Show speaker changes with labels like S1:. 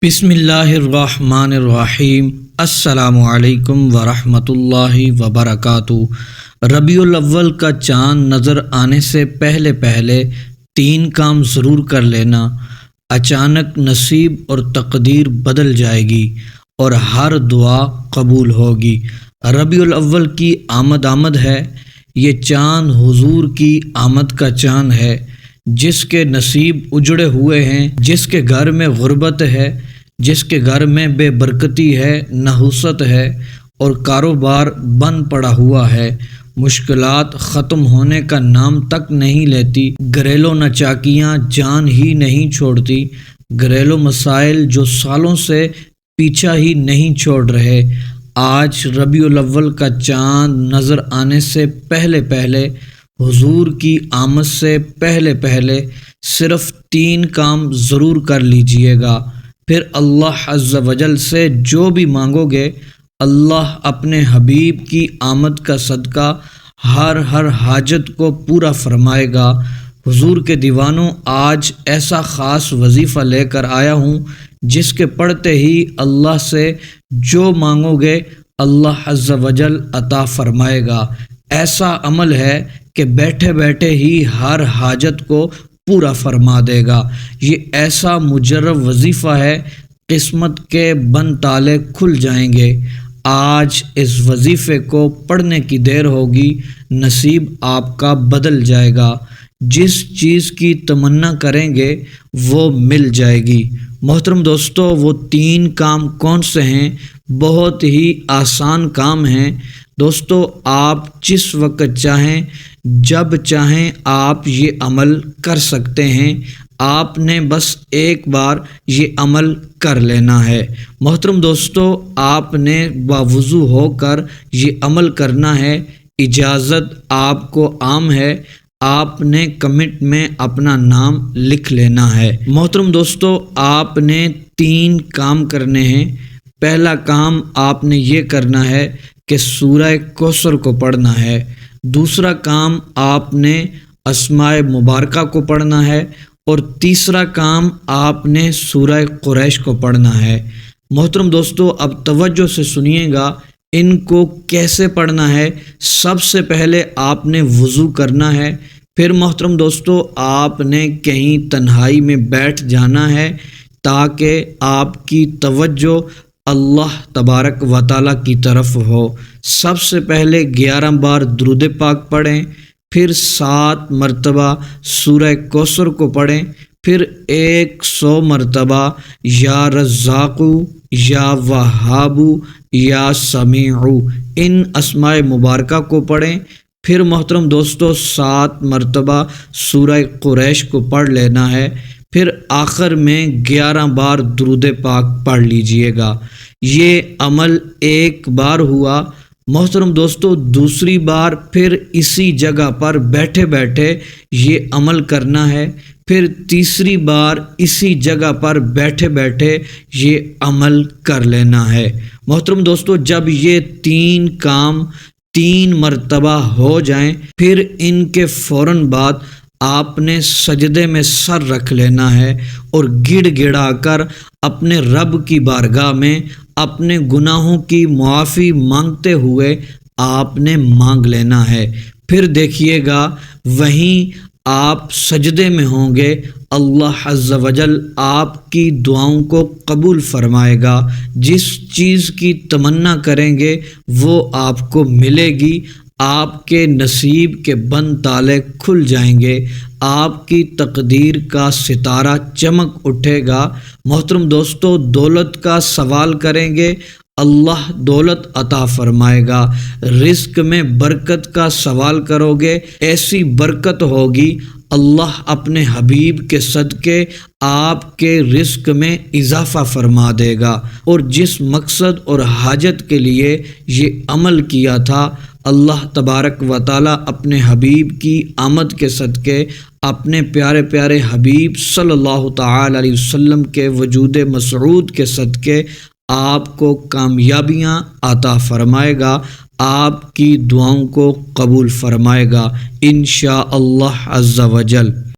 S1: بسم اللہ الرحمن الرحیم۔ السلام علیکم ورحمۃ اللہ وبرکاتہ۔ ربیع الاول کا چاند نظر آنے سے پہلے تین کام ضرور کر لینا۔ اچانک نصیب اور تقدیر بدل جائے گی اور ہر دعا قبول ہوگی۔ ربیع الاول کی آمد ہے۔ یہ چاند حضور کی آمد کا چاند ہے۔ جس کے نصیب اجڑے ہوئے ہیں، جس کے گھر میں غربت ہے، جس کے گھر میں بے برکتی ہے، نحوست ہے اور کاروبار بند پڑا ہوا ہے، مشکلات ختم ہونے کا نام تک نہیں لیتی، گھریلو ناچاکیاں جان ہی نہیں چھوڑتی، گھریلو مسائل جو سالوں سے پیچھا ہی نہیں چھوڑ رہے، آج ربیع الاول کا چاند نظر آنے سے پہلے حضور کی آمد سے پہلے صرف تین کام ضرور کر لیجئے گا۔ پھر اللہ عز و جل سے جو بھی مانگو گے، اللہ اپنے حبیب کی آمد کا صدقہ ہر حاجت کو پورا فرمائے گا۔ حضور کے دیوانوں، آج ایسا خاص وظیفہ لے کر آیا ہوں جس کے پڑھتے ہی اللہ سے جو مانگو گے اللہ عز و جل عطا فرمائے گا۔ ایسا عمل ہے کہ بیٹھے ہی ہر حاجت کو پورا فرما دے گا۔ یہ ایسا مجرب وظیفہ ہے، قسمت کے بند تالے کھل جائیں گے۔ آج اس وظیفے کو پڑھنے کی دیر ہوگی، نصیب آپ کا بدل جائے گا۔ جس چیز کی تمنا کریں گے وہ مل جائے گی۔ محترم دوستو، وہ تین کام کون سے ہیں؟ بہت ہی آسان کام ہیں دوستو۔ آپ جس وقت چاہیں، جب چاہیں آپ یہ عمل کر سکتے ہیں۔ آپ نے بس ایک بار یہ عمل کر لینا ہے۔ محترم دوستو، آپ نے باوضو ہو کر یہ عمل کرنا ہے۔ اجازت آپ کو عام ہے، آپ نے کمنٹ میں اپنا نام لکھ لینا ہے۔ محترم دوستو، آپ نے تین کام کرنے ہیں۔ پہلا کام آپ نے یہ کرنا ہے کہ سورہ کوثر کو پڑھنا ہے۔ دوسرا کام آپ نے اسماء مبارکہ کو پڑھنا ہے، اور تیسرا کام آپ نے سورہ قریش کو پڑھنا ہے۔ محترم دوستو، اب توجہ سے سنیے گا، ان کو کیسے پڑھنا ہے۔ سب سے پہلے آپ نے وضو کرنا ہے، پھر محترم دوستو آپ نے کہیں تنہائی میں بیٹھ جانا ہے تاکہ آپ کی توجہ اللہ تبارک و تعالیٰ کی طرف ہو۔ سب سے پہلے 11 بار درود پاک پڑھیں، پھر 7 مرتبہ سورہ کوثر کو پڑھیں، پھر 100 مرتبہ یا رزاق، یا وہاب، یا سمیع، ان اسماء مبارکہ کو پڑھیں۔ پھر محترم دوستو 7 مرتبہ سورہ قریش کو پڑھ لینا ہے، پھر آخر میں 11 بار درود پاک پڑھ لیجئے گا۔ یہ عمل ایک بار ہوا۔ محترم دوستو، دوسری بار پھر اسی جگہ پر بیٹھے یہ عمل کرنا ہے، پھر تیسری بار اسی جگہ پر بیٹھے یہ عمل کر لینا ہے۔ محترم دوستو، جب یہ تین کام 3 مرتبہ ہو جائیں، پھر ان کے فوراً بعد آپ نے سجدے میں سر رکھ لینا ہے اور گڑ گڑا کر اپنے رب کی بارگاہ میں اپنے گناہوں کی معافی مانگتے ہوئے آپ نے مانگ لینا ہے۔ پھر دیکھیے گا وہیں آپ سجدے میں ہوں گے، اللہ عز و جل آپ کی دعاؤں کو قبول فرمائے گا۔ جس چیز کی تمنا کریں گے وہ آپ کو ملے گی۔ آپ کے نصیب کے بند تالے کھل جائیں گے، آپ کی تقدیر کا ستارہ چمک اٹھے گا۔ محترم دوستو، دولت کا سوال کریں گے، اللہ دولت عطا فرمائے گا۔ رزق میں برکت کا سوال کرو گے، ایسی برکت ہوگی، اللہ اپنے حبیب کے صدقے آپ کے رزق میں اضافہ فرما دے گا۔ اور جس مقصد اور حاجت کے لیے یہ عمل کیا تھا، اللہ تبارک و تعالیٰ اپنے حبیب کی آمد کے صدقے، اپنے پیارے حبیب صلی اللہ تعالی علیہ وسلم کے وجود مسعود کے صدقے آپ کو کامیابیاں عطا فرمائے گا، آپ کی دعاؤں کو قبول فرمائے گا انشاءاللہ عز و جل۔